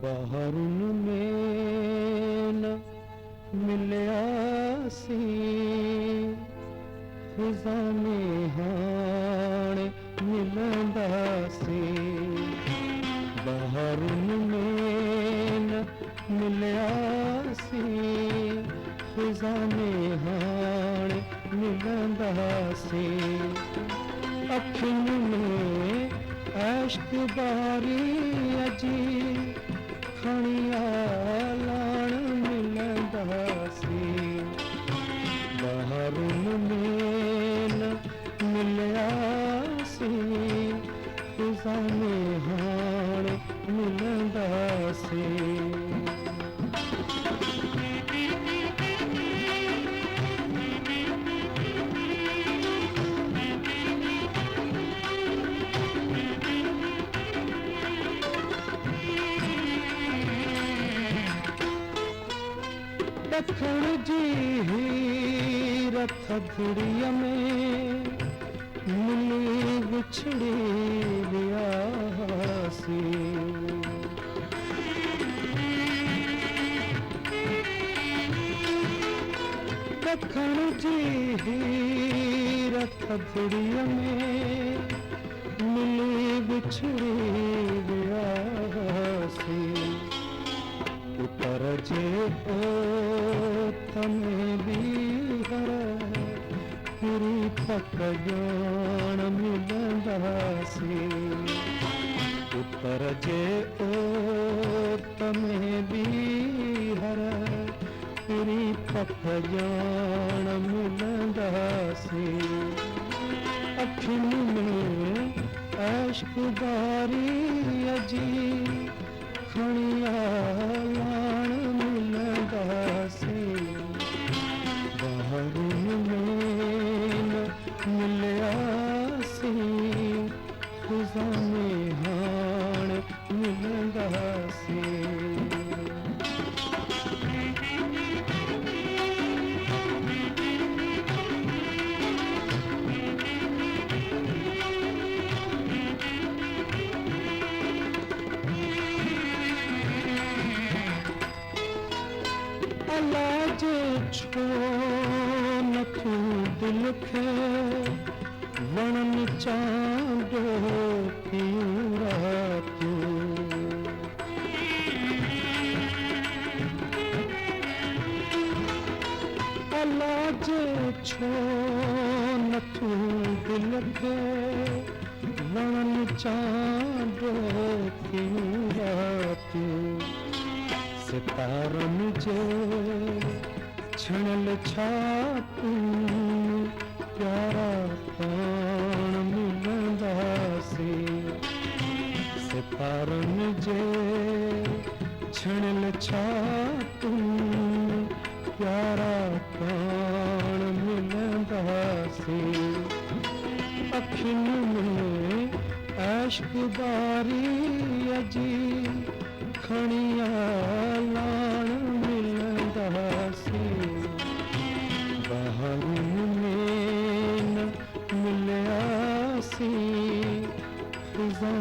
बाहरुन में न मिलिया सी, फिजा में हाणे मिलंदा सी। बाहरुन में न मिलिया सी, फिजा में हाणे मिलंदा सी। अखियुनि में अश्क बारी अजी खणी लाण मिलंदा सी। बाहरुन में न मिलिया सी, फिजा में हाणे मिलंदा सी। दखण जी हीर थधड़ीअ में मिली विछड़ी वियासी। दखण जी हीर थधड़ीअ में मिली विछड़ी वियासी। उतर जे ओत में बीहर पूरी पक जान मिलंदा सी। उतर जे ओत में बीहर पूरी पक जान मिलंदा सी। अखियुनि में अश्क बारी अजी खणी लाण मिलंदा सी। बाहरुन में न मिलिया सी, फिजा में हाणे मिलंदा सी। लाज छो न तू दिल खे वणन चांदो क्यों रातूं। लाज छो न तू दिल खे वणन चांदो क्यों रातूं। सितारनि जे छिणल छातूं प्यारा पाण मिलंदा सी। सितारनि जे छिणल छातूं प्यारा पाण मिलंदा सी। अखियुनि में अश्क बारी अजी खणी लाण मिलंदा सी। बाहरुन में न मिलिया सी, फिजा